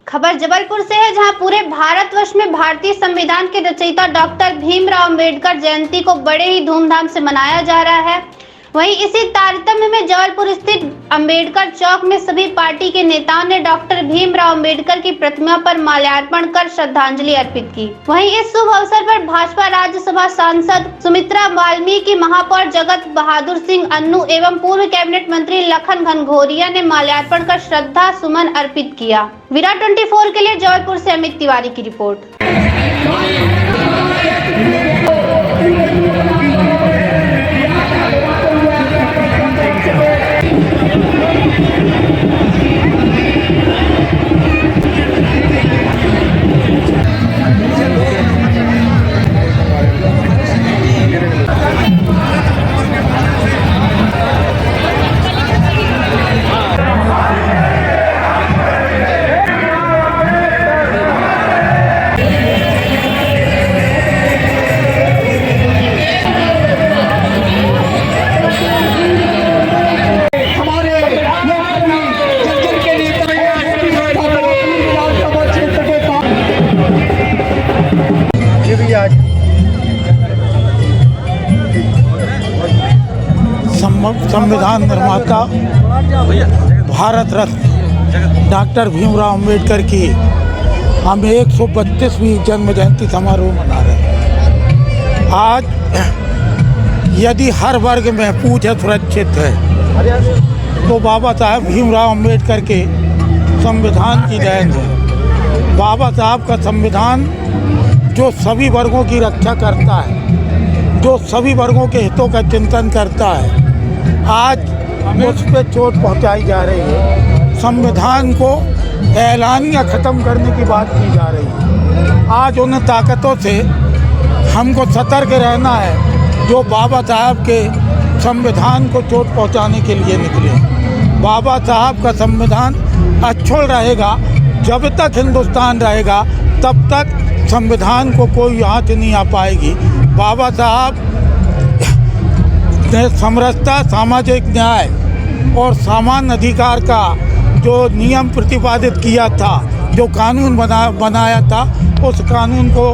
खबर जबलपुर से है, जहां पूरे भारतवर्ष में भारतीय संविधान के रचयिता डॉक्टर भीमराव अंबेडकर जयंती को बड़े ही धूमधाम से मनाया जा रहा है। वहीं इसी तारतम्य में जबलपुर स्थित अंबेडकर चौक में सभी पार्टी के नेताओं ने डॉक्टर भीमराव अंबेडकर की प्रतिमा पर माल्यार्पण कर श्रद्धांजलि अर्पित की। वहीं इस शुभ अवसर पर भाजपा राज्यसभा सांसद सुमित्रा वाल्मीकि, महापौर जगत बहादुर सिंह अन्नू एवं पूर्व कैबिनेट मंत्री लखन घनघोरिया ने माल्यार्पण कर श्रद्धा सुमन अर्पित किया। विराट 24 के लिए जबलपुर से अमित तिवारी की रिपोर्ट। संविधान निर्माता भारत रत्न डॉक्टर भीमराव अंबेडकर की हम 132वीं जन्म जयंती समारोह मना रहे हैं। आज यदि हर वर्ग में पूजा सुरक्षित है तो बाबा साहब भीमराव अंबेडकर के संविधान की देन है। बाबा साहब का संविधान जो सभी वर्गों की रक्षा करता है, जो सभी वर्गों के हितों का चिंतन करता है, आज उस पर चोट पहुंचाई जा रही है। संविधान को ऐलानिया ख़त्म करने की बात की जा रही है। आज उन ताकतों से हमको सतर्क रहना है जो बाबा साहब के संविधान को चोट पहुंचाने के लिए निकले। बाबा साहब का संविधान अक्षुण्ण रहेगा। जब तक हिंदुस्तान रहेगा तब तक संविधान को कोई आँच नहीं आ पाएगी। बाबा साहब ने समरसता, सामाजिक न्याय और समान अधिकार का जो नियम प्रतिपादित किया था, जो कानून बनाया था, उस कानून को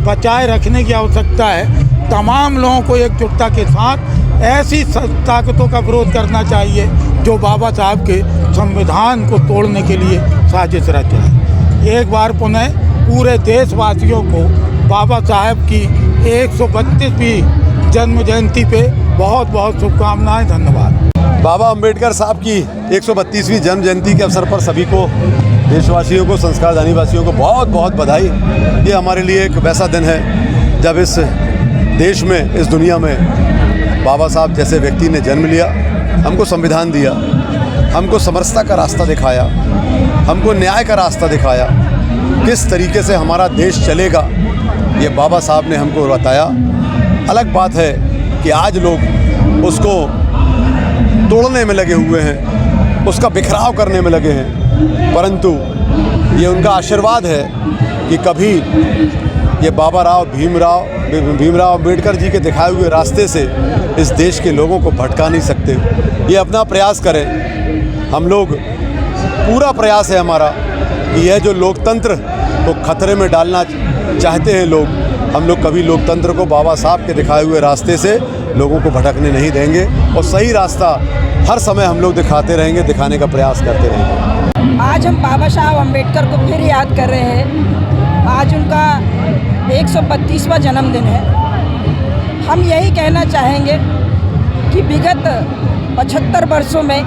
बचाए रखने की आवश्यकता है। तमाम लोगों को एकजुटता के साथ ऐसी ताकतों का विरोध करना चाहिए जो बाबा साहब के संविधान को तोड़ने के लिए साजिश रच है। एक बार पुनः पूरे देशवासियों को बाबा साहब की 132वीं जन्म जयंती पे बहुत बहुत शुभकामनाएं। धन्यवाद। बाबा अंबेडकर साहब की 132वीं जन्म जयंती के अवसर पर सभी को, देशवासियों को, संस्कारदानी वासियों को बहुत बहुत बधाई। ये हमारे लिए एक वैसा दिन है जब इस देश में, इस दुनिया में बाबा साहब जैसे व्यक्ति ने जन्म लिया, हमको संविधान दिया, हमको समरसता का रास्ता दिखाया, हमको न्याय का रास्ता दिखाया। किस तरीके से हमारा देश चलेगा ये बाबा साहब ने हमको बताया। अलग बात है कि आज लोग उसको तोड़ने में लगे हुए हैं, उसका बिखराव करने में लगे हैं, परंतु ये उनका आशीर्वाद है कि कभी ये भीमराव अंबेडकर जी के दिखाए हुए रास्ते से इस देश के लोगों को भटका नहीं सकते। ये अपना प्रयास करें। हम लोग पूरा प्रयास है हमारा कि यह जो लोकतंत्र को खतरे में डालना चाहते हैं लोग, हम लोग कभी लोकतंत्र को बाबा साहब के दिखाए हुए रास्ते से लोगों को भटकने नहीं देंगे और सही रास्ता हर समय हम लोग दिखाते रहेंगे, दिखाने का प्रयास करते रहेंगे। आज हम बाबा साहब अम्बेडकर को फिर याद कर रहे हैं। आज उनका 132वां जन्मदिन है। हम यही कहना चाहेंगे कि विगत 75 वर्षों में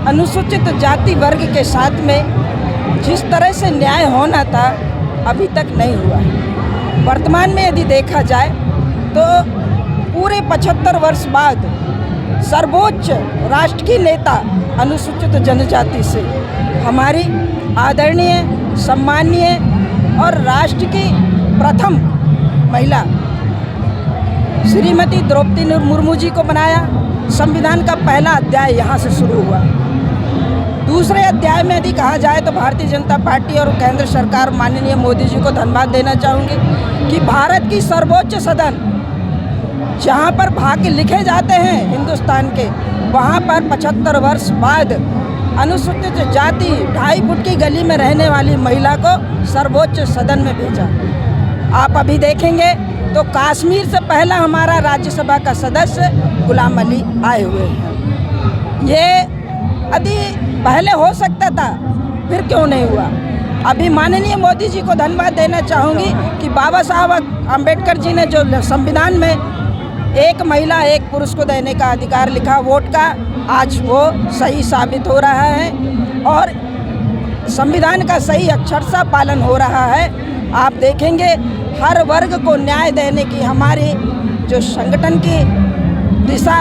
अनुसूचित जाति वर्ग के साथ में जिस तरह से न्याय होना था अभी तक नहीं हुआ। वर्तमान में यदि देखा जाए तो पूरे 75 वर्ष बाद सर्वोच्च राष्ट्र की नेता अनुसूचित जनजाति से हमारी आदरणीय, सम्माननीय और राष्ट्र की प्रथम महिला श्रीमती द्रौपदी मुर्मू जी को बनाया। संविधान का पहला अध्याय यहाँ से शुरू हुआ। दूसरे अध्याय में यदि कहा जाए तो भारतीय जनता पार्टी और केंद्र सरकार माननीय मोदी जी को धन्यवाद देना चाहूँगी कि भारत की सर्वोच्च सदन जहाँ पर भाग्य लिखे जाते हैं हिंदुस्तान के, वहाँ पर 75 वर्ष बाद अनुसूचित जाति 2.5 फुट की गली में रहने वाली महिला को सर्वोच्च सदन में भेजा। आप अभी देखेंगे तो कश्मीर से पहला हमारा राज्यसभा का सदस्य गुलाम अली आए हुए हैं। ये यदि पहले हो सकता था, फिर क्यों नहीं हुआ? अभी माननीय मोदी जी को धन्यवाद देना चाहूँगी कि बाबा साहब अम्बेडकर जी ने जो संविधान में एक महिला एक पुरुष को देने का अधिकार लिखा वोट का, आज वो सही साबित हो रहा है और संविधान का सही अक्षरशः पालन हो रहा है। आप देखेंगे हर वर्ग को न्याय देने की हमारी जो संगठन की दिशा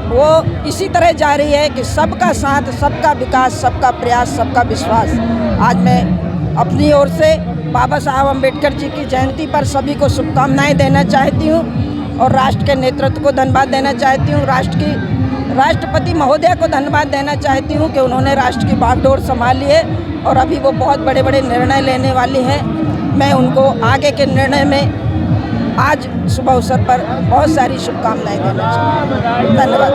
वो इसी तरह जारी है कि सबका साथ, सबका विकास, सबका प्रयास, सबका विश्वास। आज मैं अपनी ओर से बाबा साहब अम्बेडकर जी की जयंती पर सभी को शुभकामनाएं देना चाहती हूँ और राष्ट्र के नेतृत्व को धन्यवाद देना चाहती हूँ। राष्ट्रपति महोदय को धन्यवाद देना चाहती हूँ कि उन्होंने राष्ट्र की बागडोर संभाली है और अभी वो बहुत बड़े बड़े निर्णय लेने वाली हैं। मैं उनको आगे के निर्णय में आज शुभ अवसर पर बहुत सारी शुभकामनाएं देना चाहती हूँ। धन्यवाद।